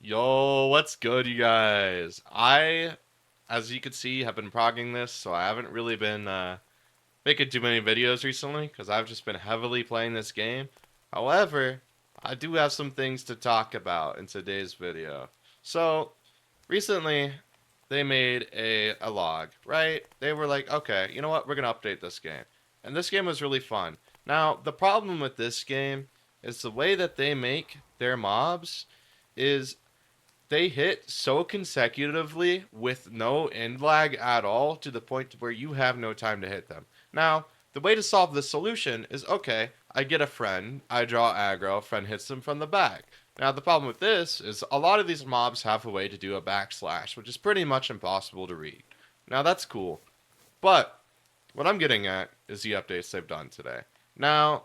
Yo, what's good, you guys? As you can see, have been progging this, so I haven't really been making too many videos recently because I've just been heavily playing this game. However, I do have some things to talk about in today's video. So, recently, they made a log, right? They were like, okay, you know what? We're going to update this game. And this game was really fun. Now, the problem with this game is the way that they make their mobs is they hit so consecutively with no end lag at all to the point where you have no time to hit them. Now, the way to solve this solution is okay, I get a friend, I draw aggro, friend hits them from the back. Now, the problem with this is a lot of these mobs have a way to do a backslash, which is pretty much impossible to read. Now, that's cool. But what I'm getting at is the updates they've done today. Now,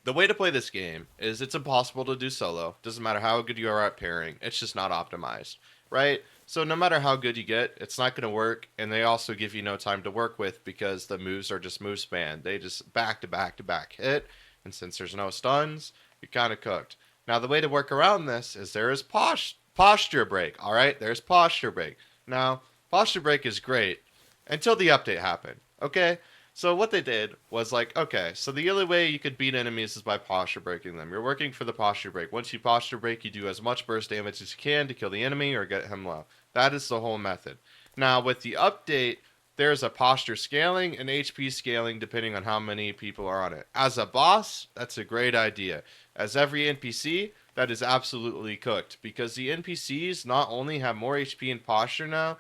the way to play this game is it's impossible to do solo. Doesn't matter how good you are at pairing. It's just not optimized, right? So no matter how good you get, it's not going to work. And they also give you no time to work with because the moves are just move span. They just back to back to back hit. And since there's no stuns, you're kind of cooked. Now the way to work around this is there is posture break. All right, there's posture break. Now posture break is great until the update happened. Okay, so what they did was like, okay, so the only way you could beat enemies is by posture breaking them. You're working for the posture break. Once you posture break, you do as much burst damage as you can to kill the enemy or get him low. That is the whole method. Now, with the update, there's a posture scaling and HP scaling depending on how many people are on it. As a boss, that's a great idea. As every NPC, that is absolutely cooked because the NPCs not only have more HP and posture now,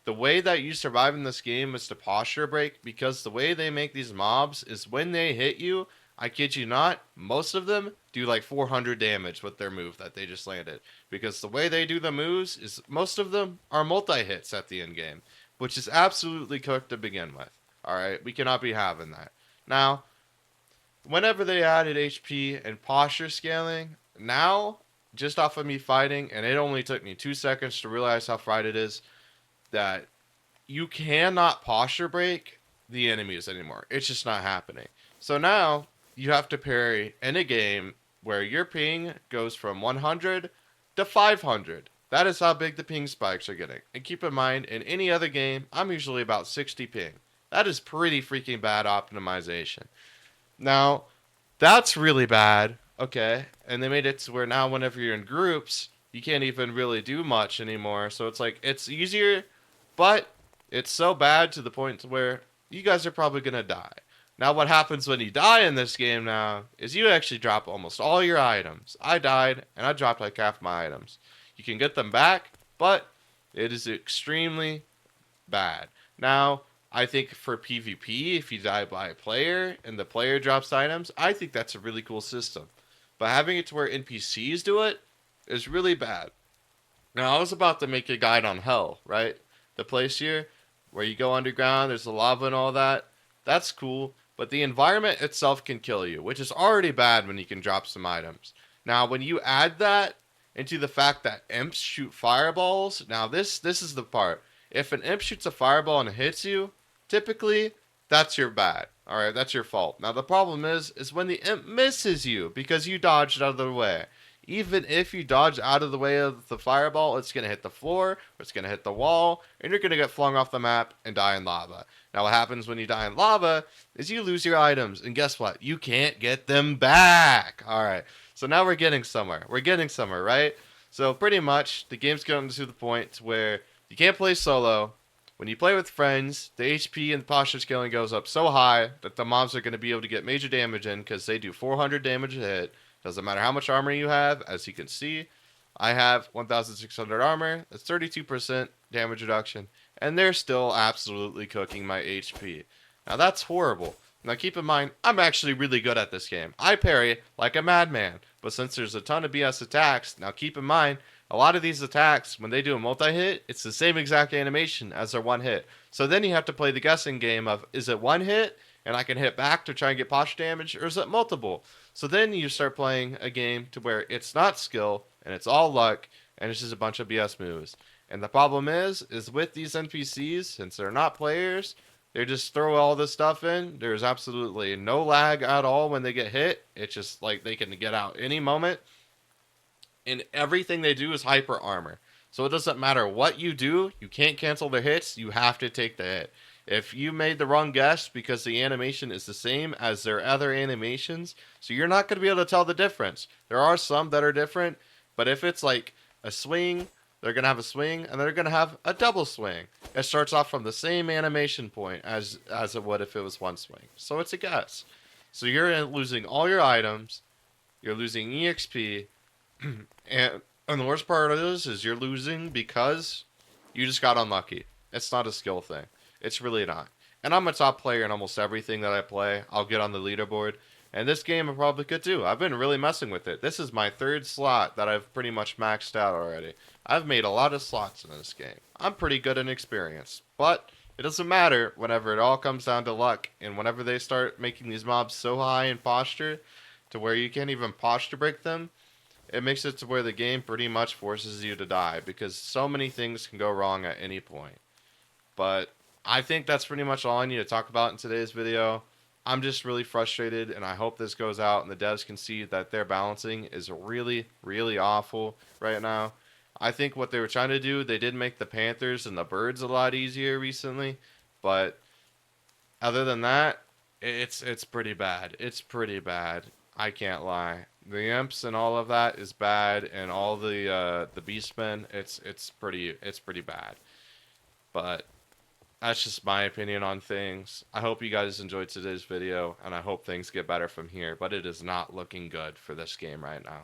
the way that you survive in this game is to posture break because the way they make these mobs is when they hit you, I kid you not, most of them do like 400 damage with their move that they just landed. Because the way they do the moves is most of them are multi hits at the end game, which is absolutely cooked to begin with. Alright, we cannot be having that. Now, whenever they added HP and posture scaling, now, just off of me fighting, and it only took me 2 seconds to realize how fried it is, that you cannot posture break the enemies anymore. It's just not happening. So now you have to parry in a game where your ping goes from 100 to 500. That is how big the ping spikes are getting. And keep in mind, in any other game, I'm usually about 60 ping. That is pretty freaking bad optimization. Now, that's really bad. Okay. And they made it to where now, whenever you're in groups, you can't even really do much anymore. So it's like, it's easier, but it's so bad to the point where you guys are probably going to die. Now, what happens when you die in this game now is you actually drop almost all your items. I died, and I dropped like half my items. You can get them back, but it is extremely bad. Now, I think for PvP, if you die by a player and the player drops items, I think that's a really cool system. But having it to where NPCs do it is really bad. Now, I was about to make a guide on Hell, right? The place here where you go underground, there's the lava and all that. That's cool, but the environment itself can kill you, which is already bad when you can drop some items. Now, when you add that into the fact that imps shoot fireballs, now this is the part. If an imp shoots a fireball and it hits you, typically that's your bad. All right, that's your fault. Now the problem is when the imp misses you because you dodged out of the way. Even if you dodge out of the way of the fireball, it's going to hit the floor, or it's going to hit the wall, and you're going to get flung off the map and die in lava. Now, what happens when you die in lava is you lose your items, and guess what? You can't get them back. All right, so now we're getting somewhere. We're getting somewhere, right? So pretty much, the game's gotten to the point where you can't play solo. When you play with friends, the HP and the posture scaling goes up so high that the mobs are going to be able to get major damage in because they do 400 damage a hit. Doesn't matter how much armor you have. As you can see, I have 1,600 armor. That's 32% damage reduction. And they're still absolutely cooking my HP. Now that's horrible. Now keep in mind, I'm actually really good at this game. I parry like a madman. But since there's a ton of BS attacks, now keep in mind, a lot of these attacks, when they do a multi-hit, it's the same exact animation as their one hit. So then you have to play the guessing game of, is it one hit and I can hit back to try and get posture damage, or is it multiple? So then you start playing a game to where it's not skill and it's all luck and it's just a bunch of BS moves. And the problem is with these NPCs, since they're not players, they just throw all this stuff in. There's absolutely no lag at all when they get hit. It's just like they can get out any moment. and everything they do is hyper armor. So it doesn't matter what you do, you can't cancel their hits, you have to take the hit. If you made the wrong guess because the animation is the same as their other animations, so you're not going to be able to tell the difference. There are some that are different, but if it's like a swing, they're going to have a swing and they're going to have a double swing. It starts off from the same animation point as it would if it was one swing. So it's a guess. So you're losing all your items, you're losing EXP, and the worst part is you're losing because you just got unlucky. It's not a skill thing. It's really not. And I'm a top player in almost everything that I play. I'll get on the leaderboard. And this game I probably could too. I've been really messing with it. This is my third slot that I've pretty much maxed out already. I've made a lot of slots in this game. I'm pretty good in experience. But it doesn't matter whenever it all comes down to luck. And whenever they start making these mobs so high in posture to where you can't even posture break them, it makes it to where the game pretty much forces you to die because so many things can go wrong at any point. But I think that's pretty much all I need to talk about in today's video. I'm just really frustrated, and I hope this goes out and the devs can see that their balancing is really, really awful right now. I think what they were trying to do, they did make the Panthers and the Birds a lot easier recently, but other than that, it's pretty bad. It's pretty bad. I can't lie. The imps and all of that is bad, and all the beastmen, it's pretty bad. But that's just my opinion on things. I hope you guys enjoyed today's video, and I hope things get better from here. But it is not looking good for this game right now.